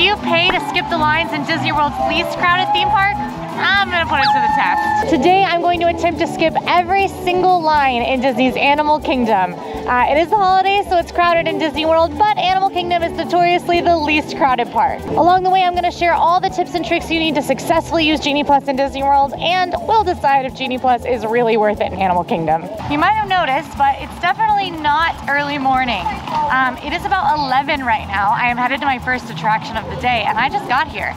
you pay to skip the lines in Disney World's least crowded theme park? I'm gonna put it to the test. Today I'm going to attempt to skip every single line in Disney's Animal Kingdom. It is the holiday, so it's crowded in Disney World, but Animal Kingdom is notoriously the least crowded park. Along the way, I'm gonna share all the tips and tricks you need to successfully use Genie Plus in Disney World, and we'll decide if Genie Plus is really worth it in Animal Kingdom. You might have noticed, but it's definitely not early morning. It is about 11 right now. I am headed to my first attraction of the day, and I just got here.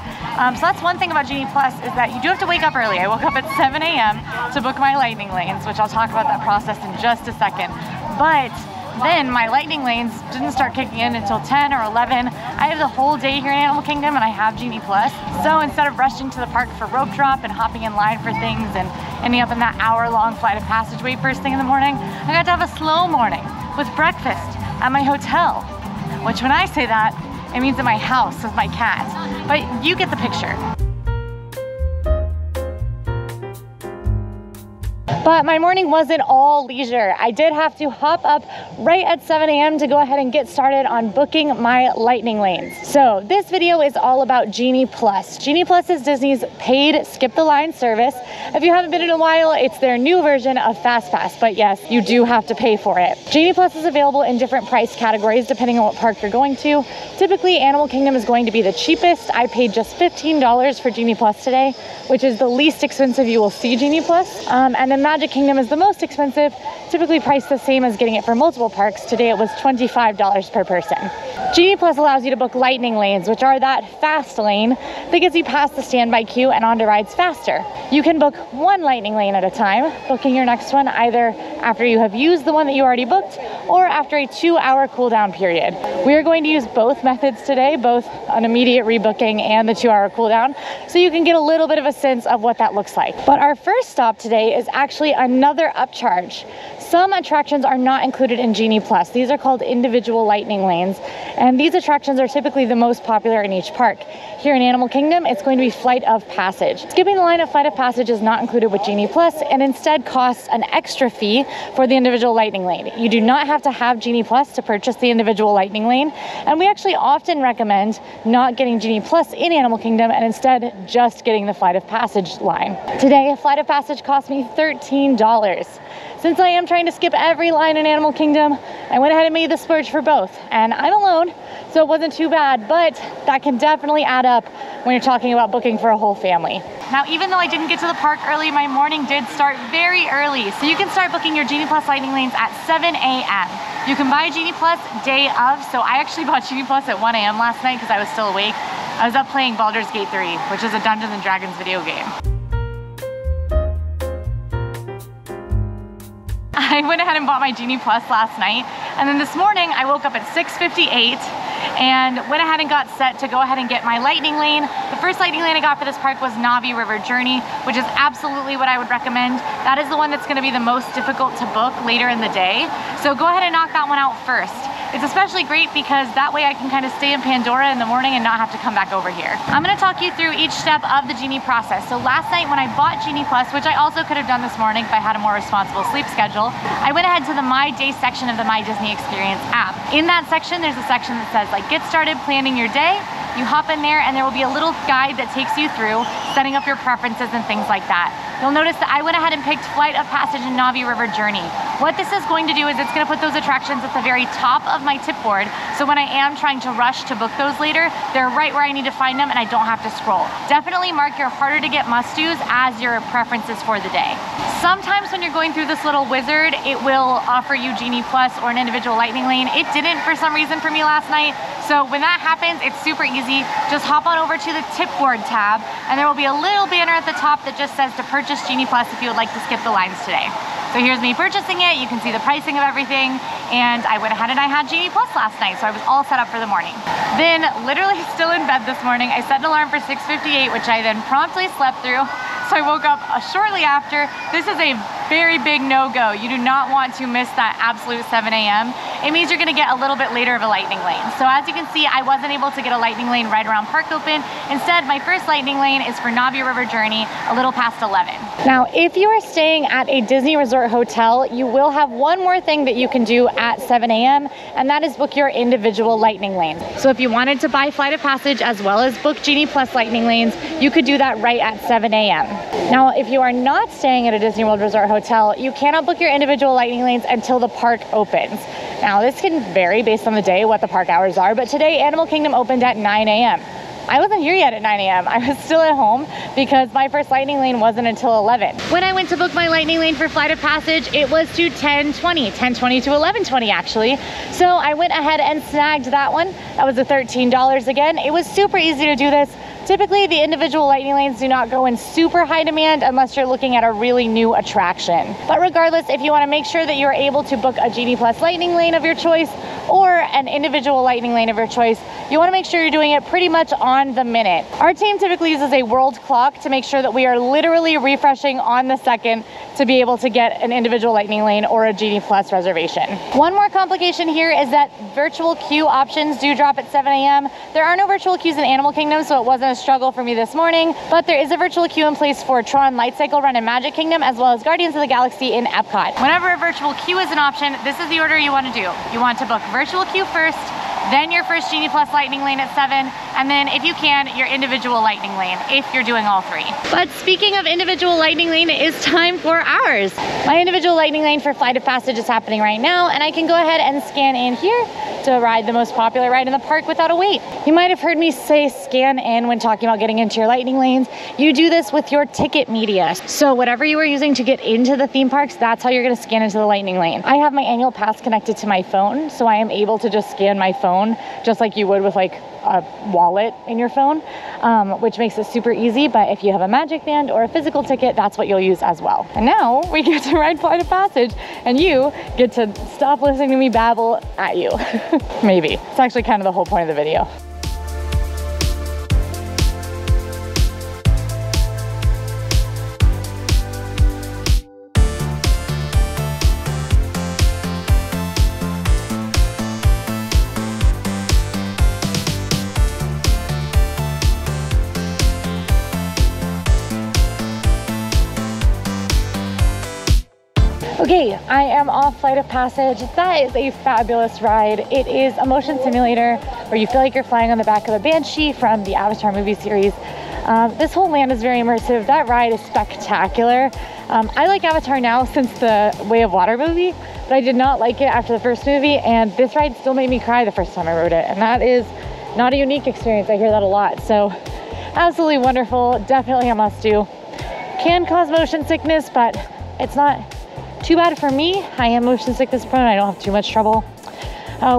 So that's one thing about Genie Plus, is that you do have to wake up early. I woke up at 7 a.m. to book my lightning lanes, which I'll talk about that process in just a second. But then my lightning lanes didn't start kicking in until 10 or 11. I have the whole day here in Animal Kingdom and I have Genie Plus. So instead of rushing to the park for rope drop and hopping in line for things and ending up in that hour-long flight of passage wait first thing in the morning, I got to have a slow morning with breakfast at my hotel. Which when I say that, it means at my house with my cat. But you get the picture. But my morning wasn't all leisure. I did have to hop up right at 7 a.m. to go ahead and get started on booking my lightning lanes. So this video is all about Genie Plus. Genie Plus is Disney's paid skip the line service. If you haven't been in a while, it's their new version of FastPass, but yes, you do have to pay for it. Genie Plus is available in different price categories depending on what park you're going to. Typically, Animal Kingdom is going to be the cheapest. I paid just $15 for Genie Plus today, which is the least expensive you will see Genie Plus. And then Magic Kingdom is the most expensive, typically priced the same as getting it for multiple parks. Today it was $25 per person. Genie Plus allows you to book lightning lanes, which are that fast lane that gets you past the standby queue and onto rides faster. You can book one lightning lane at a time, booking your next one either after you have used the one that you already booked or after a 2-hour cooldown period. We are going to use both methods today, both an immediate rebooking and the 2-hour cooldown, so you can get a little bit of a sense of what that looks like. But our first stop today is actually another upcharge. Some attractions are not included in Genie Plus. These are called individual lightning lanes, and these attractions are typically the most popular in each park. Here in Animal Kingdom, it's going to be Flight of Passage. Skipping the line of Flight of Passage is not included with Genie Plus and instead costs an extra fee for the individual lightning lane. You do not have to have Genie Plus to purchase the individual lightning lane, and we actually often recommend not getting Genie Plus in Animal Kingdom and instead just getting the Flight of Passage line. Today, Flight of Passage cost me $13. Since I am trying to skip every line in Animal Kingdom, I went ahead and made the splurge for both. And I'm alone, so it wasn't too bad, but that can definitely add up when you're talking about booking for a whole family. Now, even though I didn't get to the park early, my morning did start very early. So you can start booking your Genie Plus lightning lanes at 7 a.m. You can buy Genie Plus day of, so I actually bought Genie Plus at 1 a.m. last night because I was still awake. I was up playing Baldur's Gate 3, which is a Dungeons & Dragons video game. I went ahead and bought my Genie Plus last night, and then this morning I woke up at 6:58 and went ahead and got set to go ahead and get my lightning lane. The first lightning lane I got for this park was Na'vi River Journey, which is absolutely what I would recommend. That is the one that's going to be the most difficult to book later in the day, so go ahead and knock that one out first. It's especially great because that way I can kind of stay in Pandora in the morning and not have to come back over here. I'm going to talk you through each step of the Genie process. So last night when I bought Genie Plus, which I also could have done this morning if I had a more responsible sleep schedule, I went ahead to the My Day section of the My Disney Experience app. In that section, there's a section that says like, get started planning your day. You hop in there and there will be a little guide that takes you through setting up your preferences and things like that. You'll notice that I went ahead and picked Flight of Passage and Na'vi River Journey. What this is going to do is it's going to put those attractions at the very top of my tip board, so when I am trying to rush to book those later, they're right where I need to find them and I don't have to scroll. Definitely mark your harder to get must-dos as your preferences for the day. Sometimes when you're going through this little wizard, it will offer you Genie Plus or an individual lightning lane. It didn't for some reason for me last night. So when that happens, it's super easy. Just hop on over to the tip board tab and there will be a little banner at the top that just says to purchase Genie Plus if you would like to skip the lines today. So here's me purchasing it. You can see the pricing of everything. And I went ahead and I had Genie Plus last night, so I was all set up for the morning. Then, literally still in bed this morning, I set an alarm for 6:58, which I then promptly slept through. So I woke up shortly after. This is a very big no-go. You do not want to miss that absolute 7 a.m. It means you're gonna get a little bit later of a lightning lane. So as you can see, I wasn't able to get a lightning lane right around park open. Instead, my first lightning lane is for Na'vi River Journey, a little past 11. Now, if you are staying at a Disney Resort hotel, you will have one more thing that you can do at 7 a.m., and that is book your individual lightning lanes. So if you wanted to buy Flight of Passage as well as book Genie Plus lightning lanes, you could do that right at 7 a.m. Now, if you are not staying at a Disney World Resort hotel, you cannot book your individual lightning lanes until the park opens. Now, this can vary based on the day, what the park hours are, but today Animal Kingdom opened at 9 a.m. I wasn't here yet at 9 a.m. I was still at home because my first lightning lane wasn't until 11. When I went to book my lightning lane for Flight of Passage, it was to 10:20 to 11:20 actually. So I went ahead and snagged that one. That was a $13 again. It was super easy to do this. Typically, the individual lightning lanes do not go in super high demand unless you're looking at a really new attraction. But regardless, if you want to make sure that you're able to book a Genie Plus lightning lane of your choice or an individual lightning lane of your choice, you want to make sure you're doing it pretty much on the minute. Our team typically uses a world clock to make sure that we are literally refreshing on the second to be able to get an individual lightning lane or a Genie Plus reservation. One more complication here is that virtual queue options do drop at 7 a.m. There are no virtual queues in Animal Kingdom, so it wasn't a struggle for me this morning, but there is a virtual queue in place for Tron Light Cycle Run in Magic Kingdom, as well as Guardians of the Galaxy in Epcot. Whenever a virtual queue is an option, this is the order you want to do. You want to book virtual queue first, then your first Genie Plus lightning lane at 7, and then if you can, your individual lightning lane, if you're doing all three. But speaking of individual lightning lane, it is time for ours. My individual lightning lane for Flight of Passage is happening right now, and I can go ahead and scan in here to ride the most popular ride in the park without a wait. You might have heard me say scan in when talking about getting into your lightning lanes. You do this with your ticket media. So whatever you are using to get into the theme parks, that's how you're gonna scan into the lightning lane. I have my annual pass connected to my phone, so I am able to just scan my phone just like you would with like a wallet in your phone, which makes it super easy. But if you have a Magic Band or a physical ticket, that's what you'll use as well. And now we get to ride Flight of Passage, and you get to stop listening to me babble at you. Maybe. It's actually kind of the whole point of the video. Okay, I am off Flight of Passage. That is a fabulous ride. It is a motion simulator where you feel like you're flying on the back of a Banshee from the Avatar movie series. This whole land is very immersive. That ride is spectacular. I like Avatar now since the Way of Water movie, but I did not like it after the first movie, and this ride still made me cry the first time I rode it, and that is not a unique experience. I hear that a lot. So absolutely wonderful. Definitely a must do. Can cause motion sickness, but it's not too bad for me. I am motion sickness prone. I don't have too much trouble.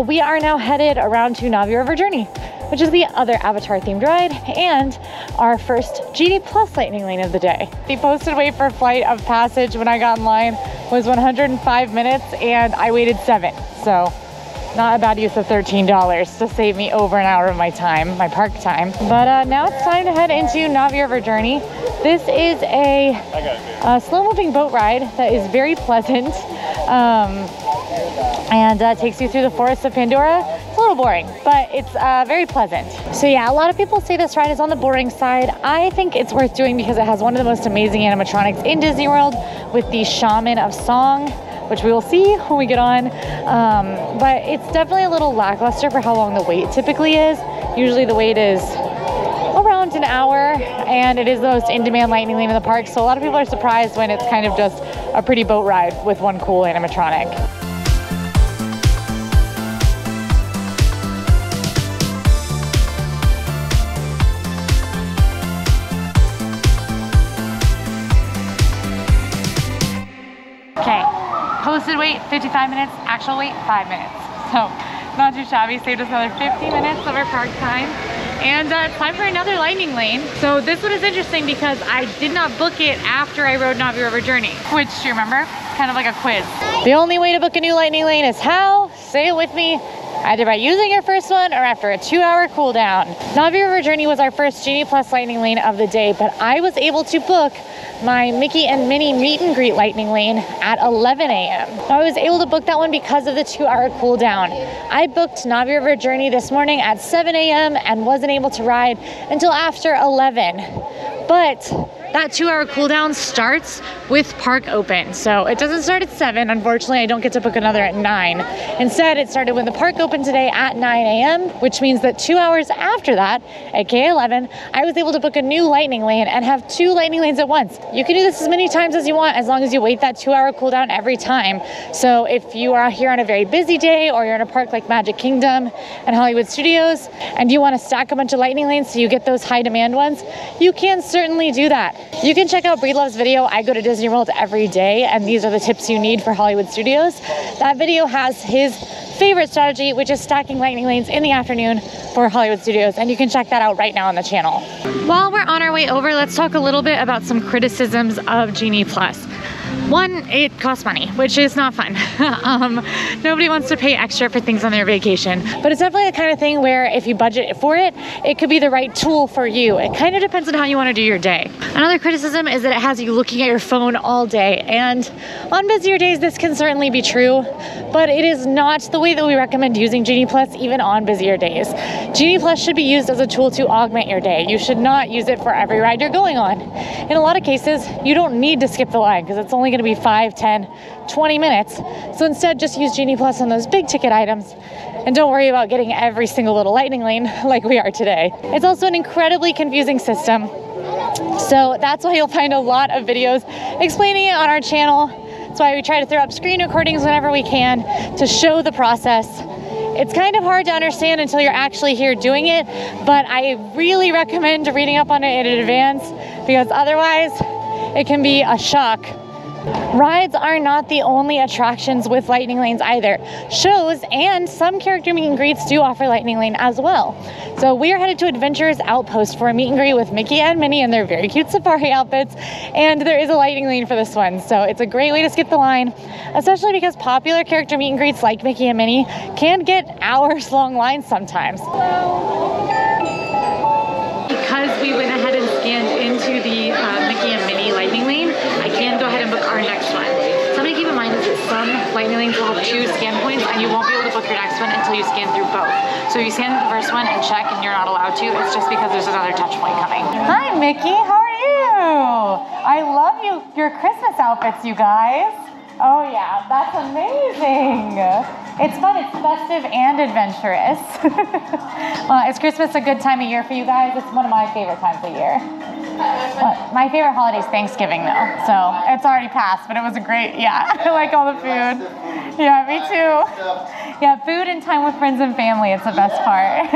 We are now headed around to Na'vi River Journey, which is the other Avatar themed ride and our first Genie Plus lightning lane of the day. The posted wait for Flight of Passage when I got in line was 105 minutes and I waited 7. So not a bad use of $13 to save me over an hour of my time, my park time. But now it's time to head into Na'vi River Journey. This is a slow-moving boat ride that is very pleasant and takes you through the forests of Pandora. It's a little boring, but it's very pleasant. So yeah, a lot of people say this ride is on the boring side. I think it's worth doing because it has one of the most amazing animatronics in Disney World with the Shaman of Song, which we will see when we get on. But it's definitely a little lackluster for how long the wait typically is. Usually the wait is around an hour, and it is the most in-demand lightning lane in the park, so a lot of people are surprised when it's kind of just a pretty boat ride with one cool animatronic. Okay, posted wait 55 minutes, actual wait 5 minutes. So not too shabby, saved us another 50 minutes of our park time. And it's time for another lightning lane. So this one is interesting because I did not book it after I rode Na'vi River Journey, which, you remember, kind of like a quiz. The only way to book a new lightning lane is how? Say it with me. Either by using your first one or after a 2-hour cooldown. Na'vi River Journey was our first Genie Plus lightning lane of the day, but I was able to book my Mickey and Minnie meet and greet lightning lane at 11 a.m. I was able to book that one because of the 2-hour cooldown. I booked Na'vi River Journey this morning at 7 a.m. and wasn't able to ride until after 11. But that 2-hour cooldown starts with park open. So it doesn't start at 7. Unfortunately, I don't get to book another at 9. Instead, it started when the park opened today at 9 a.m., which means that 2 hours after that, at K11, I was able to book a new lightning lane and have 2 lightning lanes at once. You can do this as many times as you want, as long as you wait that 2-hour cooldown every time. So if you are here on a very busy day, or you're in a park like Magic Kingdom and Hollywood Studios, and you want to stack a bunch of lightning lanes so you get those high demand ones, you can certainly do that. You can check out Breedlove's video. I go to Disney World every day, and these are the tips you need for Hollywood Studios. That video has his favorite strategy, which is stacking lightning lanes in the afternoon for Hollywood Studios, and you can check that out right now on the channel. While we're on our way over, let's talk a little bit about some criticisms of Genie Plus. One, it costs money, which is not fun. Nobody wants to pay extra for things on their vacation, but it's definitely the kind of thing where if you budget for it, it could be the right tool for you. It kind of depends on how you want to do your day. Another criticism is that it has you looking at your phone all day, and on busier days this can certainly be true, but it is not the way that we recommend using Genie Plus even on busier days. Genie Plus should be used as a tool to augment your day. You should not use it for every ride you're going on. In a lot of cases, you don't need to skip the line because it's only going to be 5, 10, 20 minutes. So instead, just use Genie Plus on those big ticket items and don't worry about getting every single little lightning lane like we are today. It's also an incredibly confusing system. So that's why you'll find a lot of videos explaining it on our channel. That's why we try to throw up screen recordings whenever we can to show the process. It's kind of hard to understand until you're actually here doing it, but I really recommend reading up on it in advance because otherwise it can be a shock. Rides are not the only attractions with lightning lanes either. Shows and some character meet and greets do offer lightning lane as well. So we are headed to Adventurers Outpost for a meet and greet with Mickey and Minnie in their very cute safari outfits, and there is a lightning lane for this one. So it's a great way to skip the line, especially because popular character meet and greets like Mickey and Minnie can get hours-long lines sometimes. Because we went ahead and scanned into the Mickey and Minnie lightning lane, I can go ahead and book our next one. Something to keep in mind is that some lightning lanes will have 2 scan points, and you won't be able to book your next one until you scan through both. So if you scan the first one and check and you're not allowed to, it's just because there's another touch point coming. Hi Mickey, how are you? I love your Christmas outfits, you guys. Oh yeah, that's amazing. It's fun, it's festive and adventurous. Is Christmas a good time of year for you guys? It's one of my favorite times of year. My favorite holiday is Thanksgiving though, so it's already passed, but it was a great, yeah, I like all the food. Yeah, me too. Yeah, food and time with friends and family, it's the best part.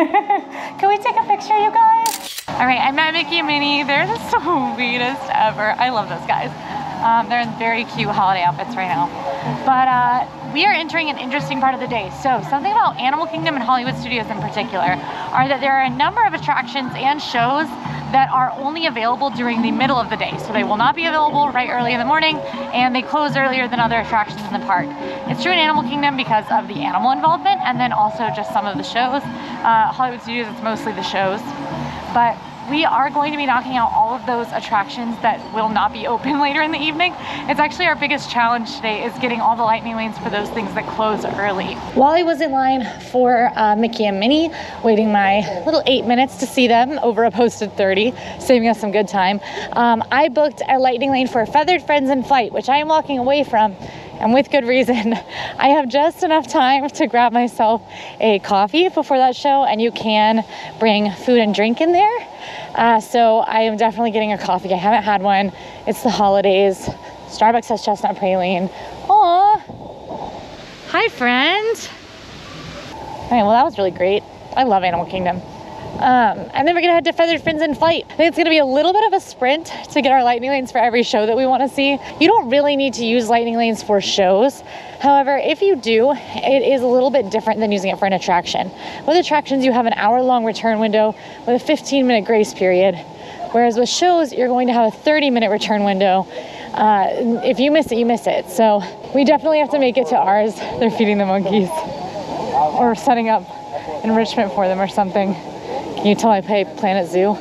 Can we take a picture, you guys? All right, I met Mickey and Minnie. They're the sweetest ever. I love those guys. They're in very cute holiday outfits right now. But we are entering an interesting part of the day. So something about Animal Kingdom and Hollywood Studios in particular are that there are a number of attractions and shows that are only available during the middle of the day. So they will not be available right early in the morning, and they close earlier than other attractions in the park. It's true in Animal Kingdom because of the animal involvement, and then also just some of the shows. Hollywood Studios, it's mostly the shows. But we are going to be knocking out all of those attractions that will not be open later in the evening. It's actually our biggest challenge today is getting all the lightning lanes for those things that close early. While I was in line for Mickey and Minnie, waiting my little 8 minutes to see them over a posted 30, saving us some good time, I booked a lightning lane for Feathered Friends in Flight, which I am walking away from. And with good reason. I have just enough time to grab myself a coffee before that show, and you can bring food and drink in there. So I am definitely getting a coffee. I haven't had one. It's the holidays. Starbucks has chestnut praline. Aw. Hi, friend. All right, well, that was really great. I love Animal Kingdom. And then we're gonna head to Feathered Friends in Flight. I think it's gonna be a little bit of a sprint to get our lightning lanes for every show that we wanna see. You don't really need to use lightning lanes for shows. However, if you do, it is a little bit different than using it for an attraction. With attractions, you have an hour-long return window with a 15-minute grace period. Whereas with shows, you're going to have a 30-minute return window. If you miss it, you miss it. So we definitely have to make it to ours. They're feeding the monkeys or setting up enrichment for them or something. Can you tell I pay Planet Zoo?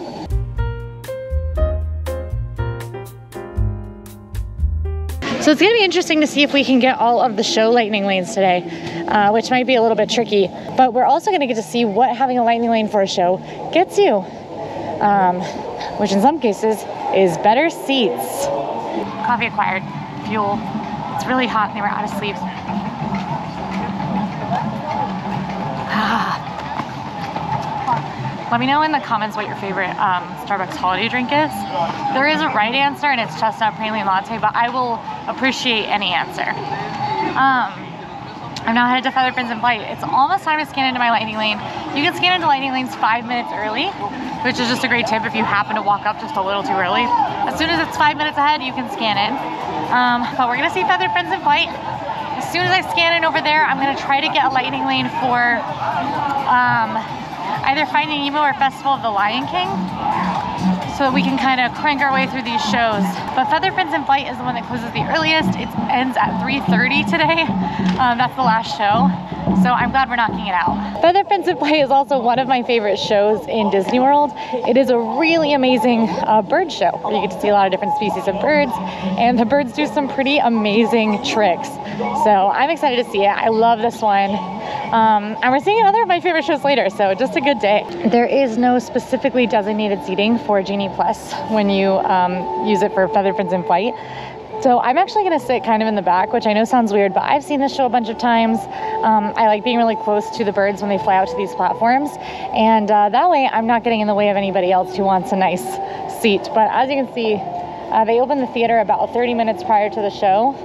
So it's gonna be interesting to see if we can get all of the show lightning lanes today, which might be a little bit tricky, but we're also gonna get to see what having a lightning lane for a show gets you, which in some cases is better seats. Coffee acquired, fuel. It's really hot and they were out of sleeves. Let me know in the comments what your favorite Starbucks holiday drink is. There is a right answer and it's chestnut praline latte, but I will appreciate any answer. I'm now headed to Feather Fins in Flight. It's almost time to scan into my lightning lane. You can scan into lightning lanes 5 minutes early, which is just a great tip if you happen to walk up just a little too early. As soon as it's 5 minutes ahead, you can scan in. But we're gonna see Feather Fins in Flight. As soon as I scan in over there, I'm gonna try to get a lightning lane for either Finding Nemo or Festival of the Lion King, so that we can kind of crank our way through these shows. But Feather Fins in Flight is the one that closes the earliest. It ends at 3:30 today. That's the last show. So I'm glad we're knocking it out. Feather Fins in Flight is also one of my favorite shows in Disney World. It is a really amazing bird show where you get to see a lot of different species of birds, and the birds do some pretty amazing tricks. So I'm excited to see it. I love this one. And we're seeing another of my favorite shows later, so just a good day. There is no specifically designated seating for Genie Plus when you use it for Feather Fins in Flight. So I'm actually gonna sit kind of in the back, which I know sounds weird, but I've seen this show a bunch of times. I like being really close to the birds when they fly out to these platforms. And that way I'm not getting in the way of anybody else who wants a nice seat. But as you can see, they open the theater about 30 minutes prior to the show.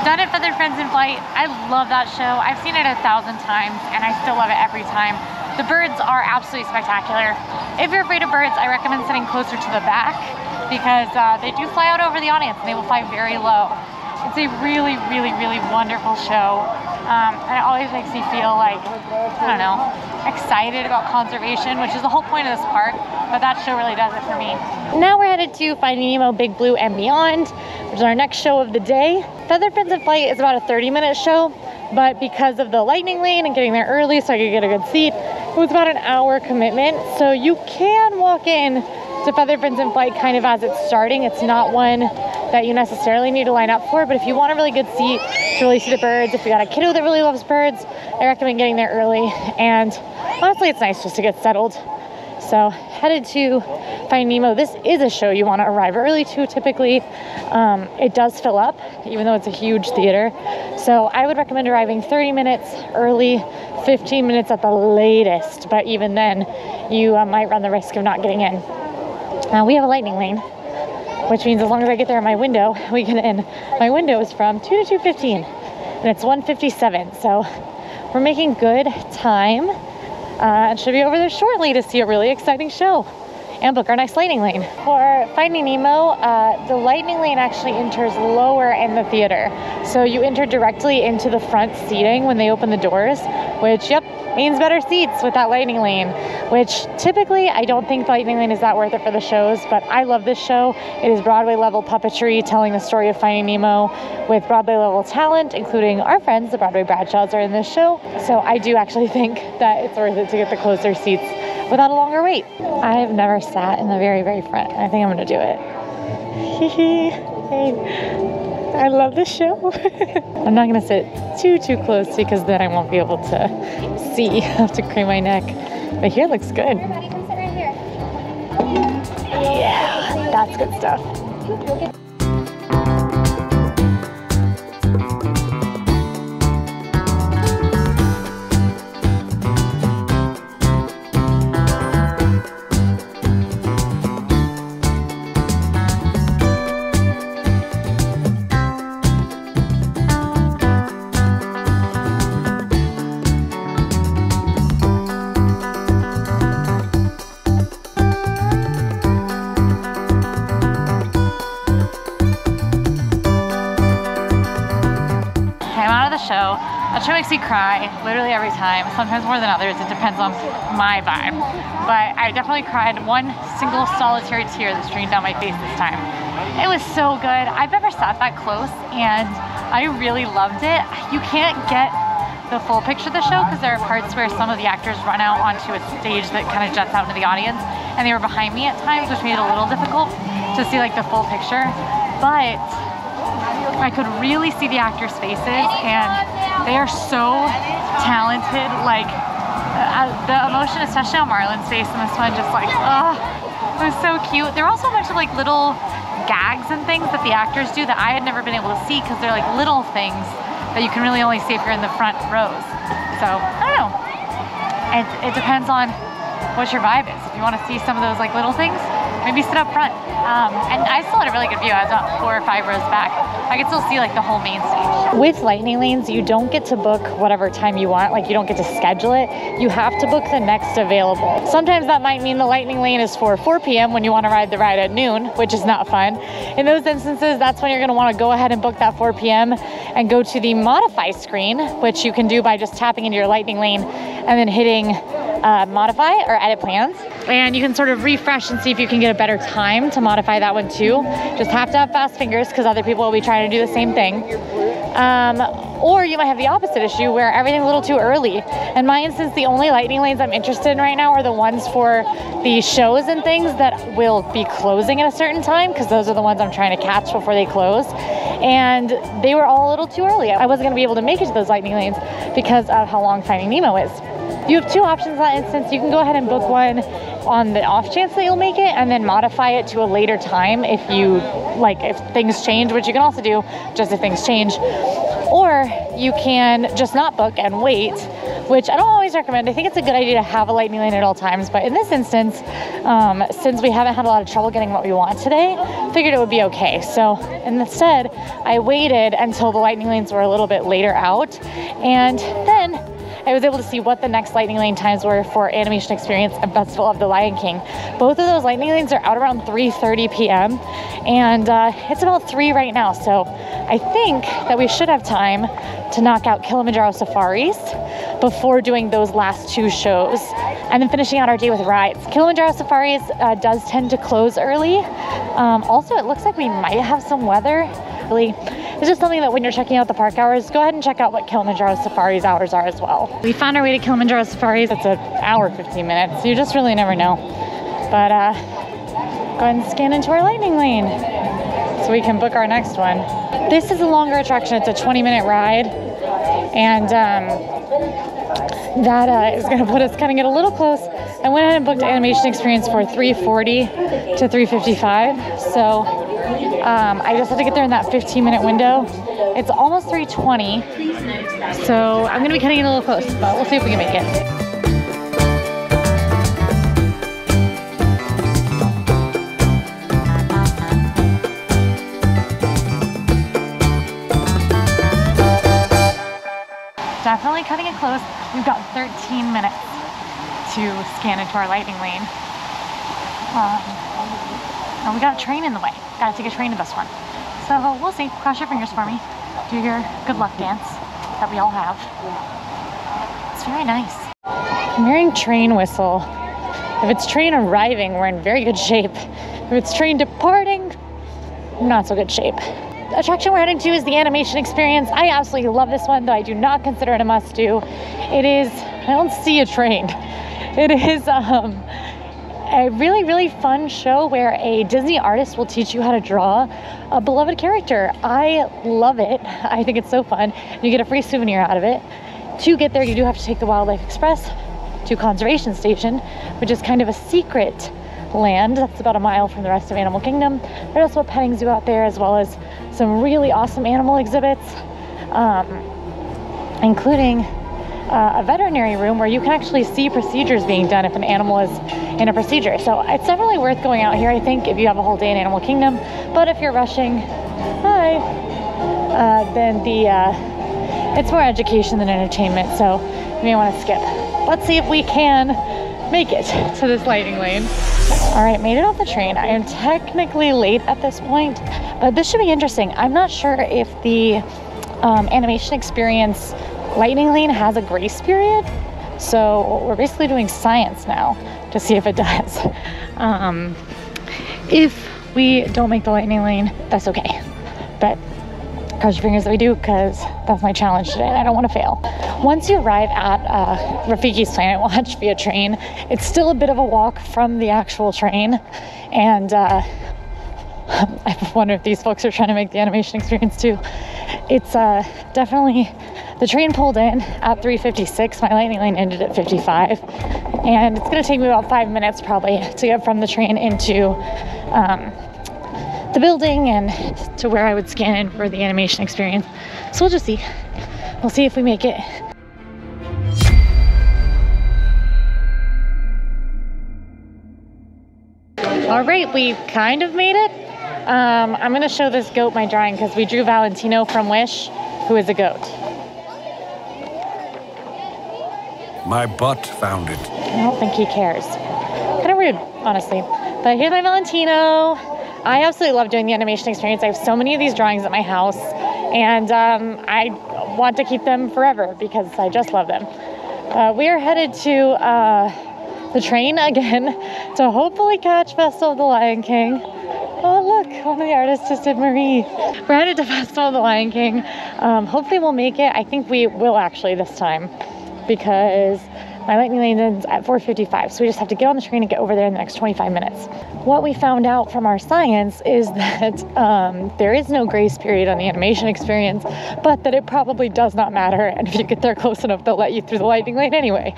Done at Feather Fins in Flight. I love that show. I've seen it 1,000 times and I still love it every time. The birds are absolutely spectacular. If you're afraid of birds, I recommend sitting closer to the back because they do fly out over the audience and they will fly very low. It's a really, really, really wonderful show. And it always makes me feel like, I don't know, excited about conservation, which is the whole point of this park, but that show really does it for me. Now we're headed to Finding Nemo, Big Blue and Beyond, which is our next show of the day. Feather Fins in Flight is about a 30-minute show, but because of the lightning lane and getting there early so I could get a good seat, it was about an hour commitment. So you can walk in to Feather Fins in Flight kind of as it's starting. It's not one that you necessarily need to line up for, but if you want a really good seat to really see the birds, if you got a kiddo that really loves birds, I recommend getting there early. And honestly, it's nice just to get settled. So headed to Finding Nemo. This is a show you want to arrive early to typically. It does fill up, even though it's a huge theater. So I would recommend arriving 30 minutes early, 15 minutes at the latest. But even then, you might run the risk of not getting in. Now we have a lightning lane, which means as long as I get there in my window, we get in. My window is from 2 to 2:15, and it's 1:57. So we're making good time. And should be over there shortly to see a really exciting show and book our next lightning lane. For Finding Nemo, the lightning lane actually enters lower in the theater. So you enter directly into the front seating when they open the doors, which, yep, means better seats with that lightning lane, which typically I don't think the lightning lane is that worth it for the shows, but I love this show. It is Broadway level puppetry telling the story of Finding Nemo with Broadway level talent, including our friends, the Broadway Bradshaws, are in this show. So I do actually think that it's worth it to get the closer seats without a longer wait. I've never sat in the very, very front. I think I'm gonna do it. I love this show. I'm not gonna sit too close because then I won't be able to see. I have to crane my neck. But here looks good. Yeah, that's good stuff. Show. That show makes me cry literally every time, sometimes more than others. It depends on my vibe. But I definitely cried one single solitary tear that streamed down my face this time. It was so good. I've never sat that close and I really loved it. You can't get the full picture of the show because there are parts where some of the actors run out onto a stage that kind of juts out into the audience. and they were behind me at times, which made it a little difficult to see like the full picture. But I could really see the actors' faces, and they are so talented. Like the emotion, especially on Marlon's face in this one, just like, oh, it was so cute. There were also a bunch of like little gags and things that the actors do that I had never been able to see, because they're like little things that you can really only see if you're in the front rows. So I don't know. It depends on what your vibe is. If you want to see some of those like little things, maybe sit up front. And I still had a really good view. I was about 4 or 5 rows back. I could still see like the whole main stage. With lightning lanes, you don't get to book whatever time you want. Like you don't get to schedule it. You have to book the next available. Sometimes that might mean the lightning lane is for 4 p.m. when you want to ride the ride at noon, which is not fun. In those instances, that's when you're going to want to go ahead and book that 4 p.m. and go to the modify screen, which you can do by just tapping into your lightning lane and then hitting modify or edit plans. And you can sort of refresh and see if you can get a better time to modify that one too. Just have to have fast fingers, because other people will be trying to do the same thing. Or you might have the opposite issue where everything's a little too early. In my instance, the only lightning lanes I'm interested in right now are the ones for the shows and things that will be closing at a certain time, because those are the ones I'm trying to catch before they close. And they were all a little too early. I wasn't going to be able to make it to those lightning lanes because of how long Finding Nemo is. You have 2 options in that instance. You can go ahead and book one on the off chance that you'll make it, and then modify it to a later time if you like, if things change, which you can also do just if things change. Or you can just not book and wait, which I don't always recommend. I think it's a good idea to have a lightning lane at all times, but in this instance, since we haven't had a lot of trouble getting what we want today, I figured it would be okay. So instead, I waited until the lightning lanes were a little bit later out, and then I was able to see what the next lightning lane times were for Animation Experience and Festival of the Lion King. Both of those lightning lanes are out around 3:30 p.m. and it's about 3 right now. So I think that we should have time to knock out Kilimanjaro Safaris before doing those last 2 shows and then finishing out our day with rides. Kilimanjaro Safaris does tend to close early. Also, it looks like we might have some weather. Really, it's just something that when you're checking out the park hours, go ahead and check out what Kilimanjaro Safari's hours are as well. We found our way to Kilimanjaro Safaris. It's an hour, 15 minutes. You just really never know. But go ahead and scan into our lightning lane so we can book our next one. This is a longer attraction. It's a 20-minute ride, and that is going to put us cutting it a little close. I went ahead and booked Animation Experience for 3:40 to 3:55. So I just had to get there in that 15-minute window. It's almost 3:20, so I'm going to be cutting it a little close, but we'll see if we can make it. Definitely cutting it close. We've got 13 minutes to scan into our lightning lane. And we got a train in the way. Gotta take a train to this one. So we'll see. Cross your fingers for me. Do your good luck dance that we all have. It's very nice. I'm hearing train whistle. If it's train arriving, we're in very good shape. If it's train departing, not so good shape. The attraction we're heading to is the Animation Experience. I absolutely love this one, though I do not consider it a must-do. It is, I don't see a train. It is a really, really fun show where a Disney artist will teach you how to draw a beloved character. I love it. I think it's so fun. You get a free souvenir out of it. To get there, you do have to take the Wildlife Express to Conservation Station, which is kind of a secret land. That's about a mile from the rest of Animal Kingdom. There's also a petting zoo out there, as well as some really awesome animal exhibits, including a veterinary room where you can actually see procedures being done if an animal is in a procedure. So it's definitely worth going out here, I think, if you have a whole day in Animal Kingdom. But if you're rushing, then it's more education than entertainment, so you may want to skip. Let's see if we can make it to this lightning lane. All right, made it off the train. I am technically late at this point, but this should be interesting. I'm not sure if the Animation Experience lightning lane has a grace period, so we're basically doing science now to see if it does. If we don't make the lightning lane, that's okay, but Cross your fingers that we do, because that's my challenge today and I don't want to fail. Once you arrive at Rafiki's Planet Watch via train, it's still a bit of a walk from the actual train, and I wonder if these folks are trying to make the animation experience too. It's definitely, the train pulled in at 3:56. My lightning lane ended at 55, and it's gonna take me about 5 minutes probably to get from the train into the building and to where I would scan in for the animation experience. So we'll just see. We'll see if we make it. All right, we kind of made it. I'm gonna show this goat my drawing because we drew Valentino from Wish, who is a goat. My butt found it. I don't think he cares. Kind of rude, honestly. But here's my Valentino. I absolutely love doing the animation experience. I have so many of these drawings at my house, and I want to keep them forever because I just love them. We are headed to the train again to hopefully catch Festival of the Lion King. Oh look, one of the artists just did Marie. We're headed to Festival of the Lion King. Hopefully we'll make it. I think we will actually this time, because my lightning lane ends at 4:55, so we just have to get on the train and get over there in the next 25 minutes. What we found out from our science is that there is no grace period on the animation experience, but that it probably does not matter, and if you get there close enough, they'll let you through the lightning lane anyway.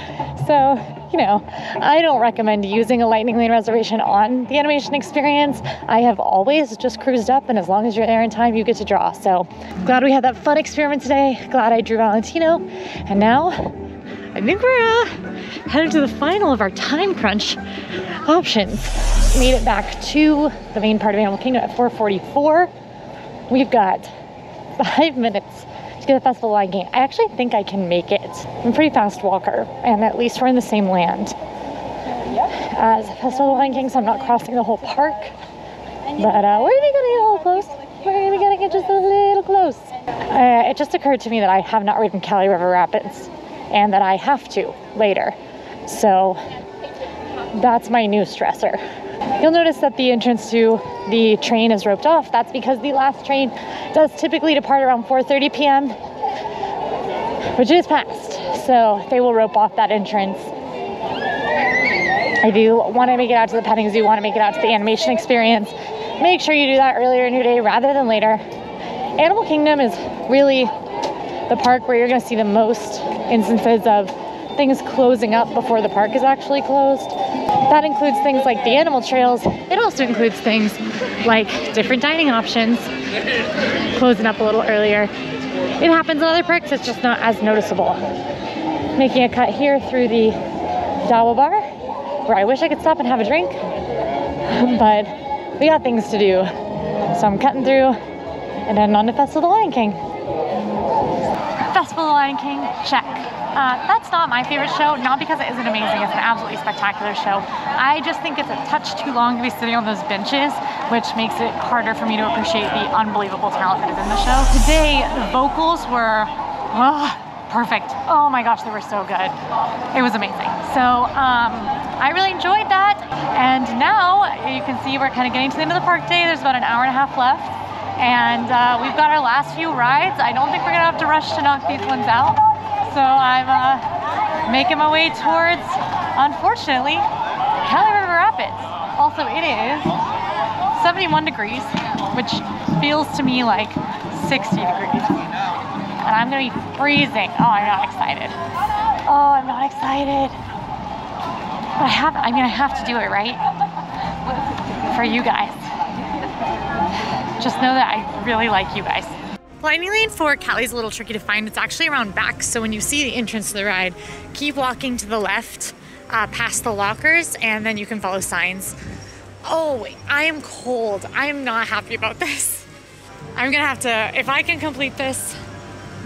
So, you know, I don't recommend using a lightning lane reservation on the animation experience. I have always just cruised up, and as long as you're there in time, you get to draw. So glad we had that fun experiment today. Glad I drew Valentino, and now I think we're headed to the final of our time crunch options. Made it back to the main part of Animal Kingdom at 4:44. We've got 5 minutes to get the Festival of the Lion King. I actually think I can make it. I'm a pretty fast walker, and at least we're in the same land as the Festival of the Lion King, so I'm not crossing the whole park. But we're gonna get a little close. We're gonna get just a little close. It just occurred to me that I have not ridden Kali River Rapids, and that I have to later. So that's my new stressor. You'll notice that the entrance to the train is roped off. That's because the last train does typically depart around 4:30 p.m., which is past. So they will rope off that entrance. I do want to make it out to the petting zoo, want to make it out to the animation experience. Make sure you do that earlier in your day rather than later. Animal Kingdom is really the park where you're going to see the most instances of things closing up before the park is actually closed. That includes things like the animal trails. It also includes things like different dining options closing up a little earlier. It happens in other parks, it's just not as noticeable. Making a cut here through the Dawa Bar, where I wish I could stop and have a drink, but we got things to do. So I'm cutting through and heading on to Festival of the Lion King. Festival of the Lion King, check. That's not my favorite show, not because it isn't amazing, it's an absolutely spectacular show. I just think it's a touch too long to be sitting on those benches, which makes it harder for me to appreciate the unbelievable talent that is in the show. Today, the vocals were perfect. Oh my gosh, they were so good. It was amazing. So I really enjoyed that. And now you can see we're kind of getting to the end of the park day. There's about an hour and a half left. And we've got our last few rides. I don't think we're gonna have to rush to knock these ones out. So I'm making my way towards, unfortunately, Kali River Rapids. Also, it is 71 degrees, which feels to me like 60 degrees. And I'm gonna be freezing. Oh, I'm not excited. Oh, I'm not excited. But I have to do it, right? For you guys. Just know that I really like you guys. Lightning Lane 4 Kali's a little tricky to find. It's actually around back, so when you see the entrance to the ride, keep walking to the left past the lockers, and then you can follow signs. Oh, I am cold. I am not happy about this. I'm gonna have to, if I can complete this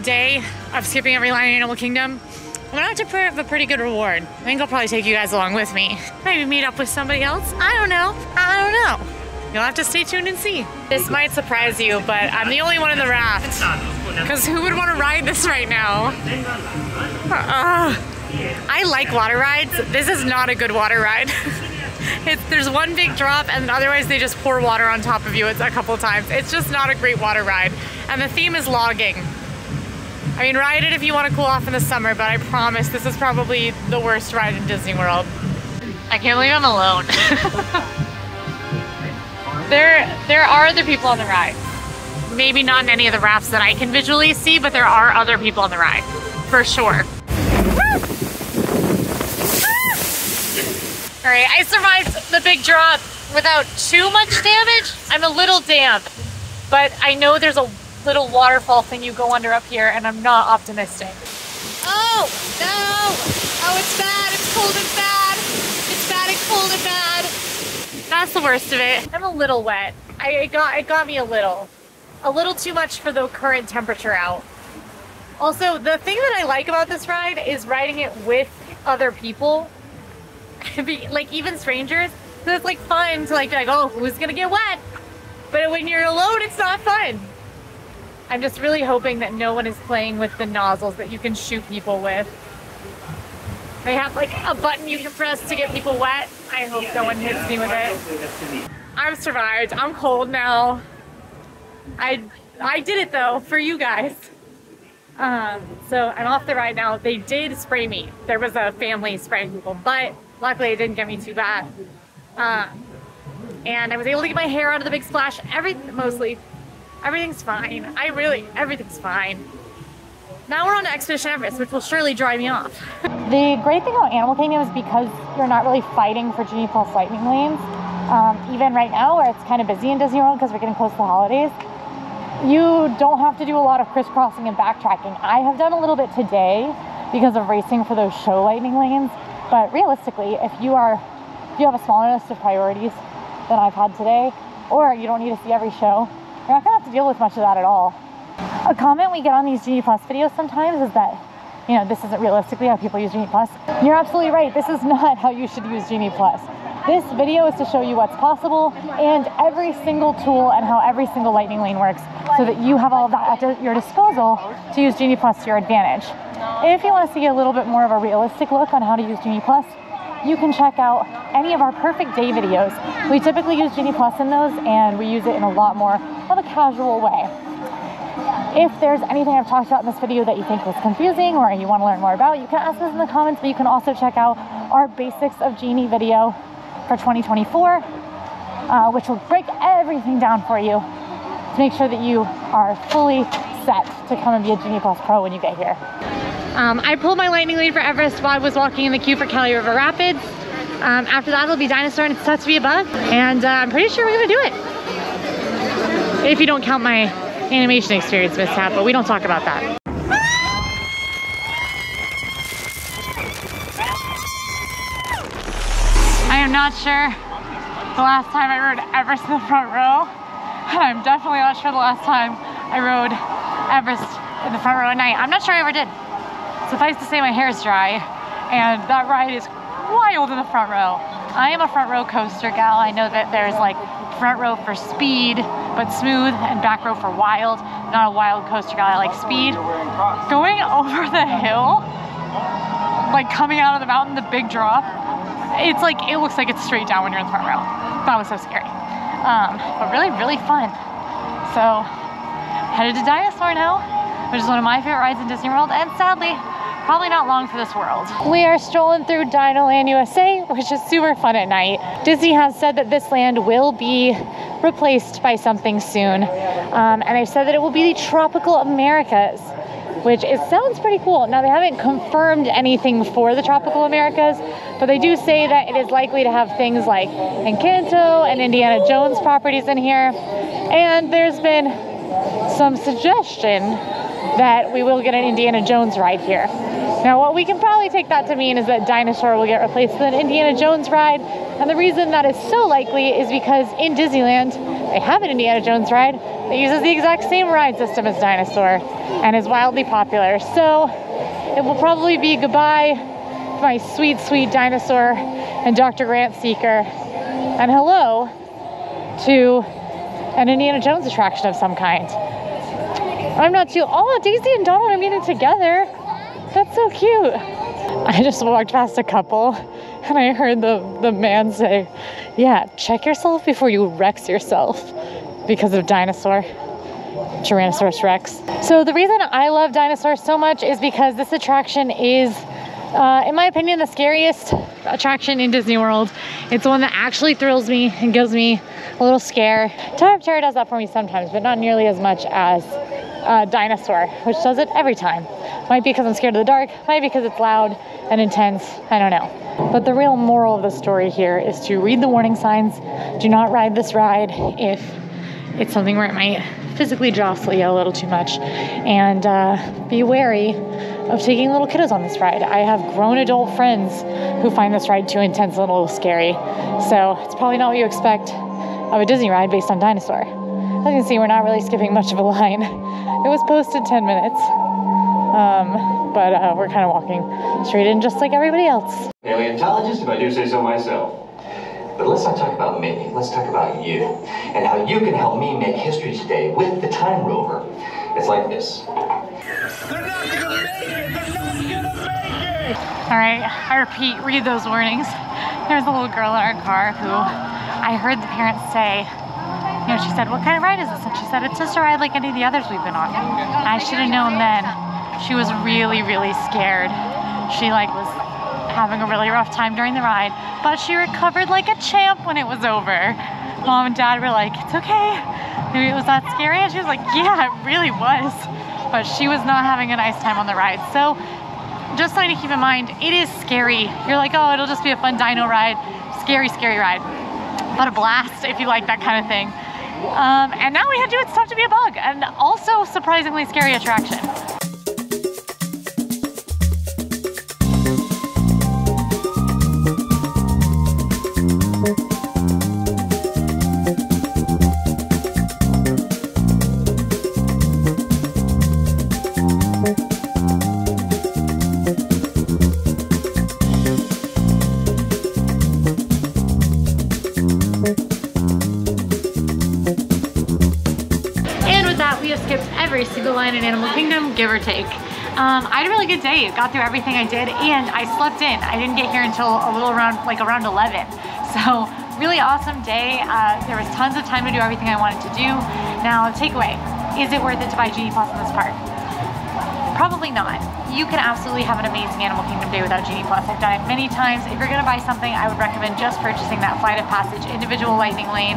day of skipping every line in Animal Kingdom, I'm gonna have to put up a pretty good reward. I think I'll probably take you guys along with me. Maybe meet up with somebody else. I don't know. You'll have to stay tuned and see. This might surprise you, but I'm the only one in the raft. Because who would want to ride this right now? I like water rides. This is not a good water ride. There's one big drop, and otherwise they just pour water on top of you a couple times. It's just not a great water ride. And the theme is logging. I mean, ride it if you want to cool off in the summer, but I promise this is probably the worst ride in Disney World. I can't believe I'm alone. There are other people on the ride. Maybe not in any of the rafts that I can visually see, but there are other people on the ride, for sure. All right, I survived the big drop without too much damage. I'm a little damp, but I know there's a little waterfall thing you go under up here, and I'm not optimistic. Oh, no! Oh, it's bad, it's cold and bad. It's bad and cold and bad. That's the worst of it. I'm a little wet. It got me a little too much for the current temperature out. Also, the thing that I like about this ride is riding it with other people. Like even strangers. So it's like fun to like be like, oh, who's gonna get wet? But when you're alone, it's not fun. I'm just really hoping that no one is playing with the nozzles that you can shoot people with. They have like a button you can press to get people wet. I hope no one hits me with it. I've survived. I'm cold now. I did it though, for you guys. So I'm off the ride now. They did spray me. There was a family spraying people, but luckily it didn't get me too bad. And I was able to get my hair out of the big splash. Mostly. Everything's fine. Everything's fine. Now we're on to Expedition Everest, which will surely dry me off. The great thing about Animal Kingdom is because you're not really fighting for Genie Plus lightning lanes. Even right now where it's kind of busy in Disney World because we're getting close to the holidays, you don't have to do a lot of crisscrossing and backtracking. I have done a little bit today because of racing for those show lightning lanes, but realistically, if you have a smaller list of priorities than I've had today, or you don't need to see every show, you're not gonna have to deal with much of that at all. A comment we get on these Genie Plus videos sometimes is that, you know, this isn't realistically how people use Genie Plus. You're absolutely right. This is not how you should use Genie Plus. This video is to show you what's possible and every single tool and how every single lightning lane works so that you have all of that at your disposal to use Genie Plus to your advantage. If you want to see a little bit more of a realistic look on how to use Genie Plus, you can check out any of our perfect day videos. We typically use Genie Plus in those, and we use it in a lot more of a casual way. If there's anything I've talked about in this video that you think was confusing or you want to learn more about, you can ask us in the comments, but you can also check out our Basics of Genie video for 2024, which will break everything down for you to make sure that you are fully set to come and be a Genie Plus Pro when you get here. I pulled my lightning lane for Everest while I was walking in the queue for Kali River Rapids. After that, it'll be Dinosaur and It's Tough to Be Above, and I'm pretty sure we're gonna do it. If you don't count my animation experience mishap, but we don't talk about that. I am not sure the last time I rode Everest in the front row, and I'm definitely not sure the last time I rode Everest in the front row at night. I'm not sure I ever did. Suffice to say, my hair is dry, and that ride is wild in the front row. I am a front row coaster gal. I know that there's like front row for speed, but smooth, and back row for wild. Not a wild coaster gal, I like speed. Going over the hill, like coming out of the mountain, the big drop, it's like, it looks like it's straight down when you're in the front row. That was so scary. But really, really fun. So, headed to Dinosaur now, which is one of my favorite rides in Disney World, and sadly, probably not long for this world. We are strolling through Dinoland USA, which is super fun at night. Disney has said that this land will be replaced by something soon. And they've said that it will be the Tropical Americas, which sounds pretty cool. Now, they haven't confirmed anything for the Tropical Americas, but they do say that it is likely to have things like Encanto and Indiana Jones properties in here. And there's been some suggestion that we will get an Indiana Jones ride here. Now, what we can probably take that to mean is that Dinosaur will get replaced with an Indiana Jones ride. And the reason that is so likely is because in Disneyland, they have an Indiana Jones ride that uses the exact same ride system as Dinosaur and is wildly popular. So it will probably be goodbye to my sweet, sweet Dinosaur and Dr. Grant Seeker, and hello to an Indiana Jones attraction of some kind. I'm not too, oh, Daisy and Donald are meeting together. That's so cute. I just walked past a couple And I heard the man say, yeah, check yourself before you wreck yourself, because of Tyrannosaurus Rex. So the reason I love dinosaurs so much is because this attraction is, in my opinion, the scariest attraction in Disney World. It's the one that actually thrills me and gives me a little scare. Tower of Terror does that for me sometimes, but not nearly as much as Dinosaur, which does it every time. Might be because I'm scared of the dark, might be because it's loud and intense, I don't know. But the real moral of the story here is to read the warning signs. Do not ride this ride if it's something where it might physically jostle you a little too much, and be wary of taking little kiddos on this ride. I have grown adult friends who find this ride too intense and a little scary, so it's probably not what you expect of a Disney ride based on Dinosaur. As you can see, we're not really skipping much of a line. It was posted 10 minutes, but we're kind of walking straight in just like everybody else. Paleontologist, if I do say so myself. But let's not talk about me, let's talk about you, and how you can help me make history today with the Time Rover. It's like this. They're not gonna make it! They're not gonna make it! All right, I repeat, read those warnings. There's a little girl in our car who I heard the parents say, you know, she said, what kind of ride is this? And she said, it's just a ride like any of the others we've been on. I should have known then. She was really, really scared. She was having a really rough time during the ride, but she recovered like a champ when it was over. Mom and Dad were like, it's okay. Maybe it was that scary. And she was like, yeah, it really was. But she was not having a nice time on the ride. So just something to keep in mind, it is scary. You're like, oh, it'll just be a fun dino ride. Scary, scary ride. But a blast if you like that kind of thing. And now we had to do It's Tough to Be a Bug, and also surprisingly scary attraction. Every single line in Animal Kingdom, give or take. I had a really good day. Got through everything I did, and I slept in. I didn't get here until a little around 11. So really awesome day. There was tons of time to do everything I wanted to do. Now, takeaway, is it worth it to buy Genie Plus in this park? Probably not. You can absolutely have an amazing Animal Kingdom day without Genie Plus. I've done it many times. If you're gonna buy something, I would recommend just purchasing that Flight of Passage individual lightning lane.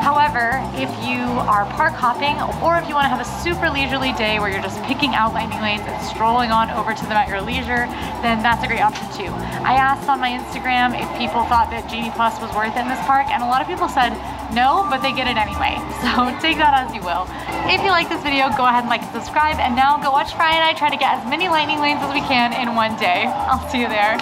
However, if you are park hopping, or if you want to have a super leisurely day where you're just picking out lightning lanes and strolling on over to them at your leisure, then that's a great option too. I asked on my Instagram if people thought that Genie Plus was worth it in this park, and a lot of people said no, but they get it anyway. So take that as you will. If you like this video, go ahead and like and subscribe, and now go watch Fry and I try to get as many lightning lanes as we can in one day. I'll see you there.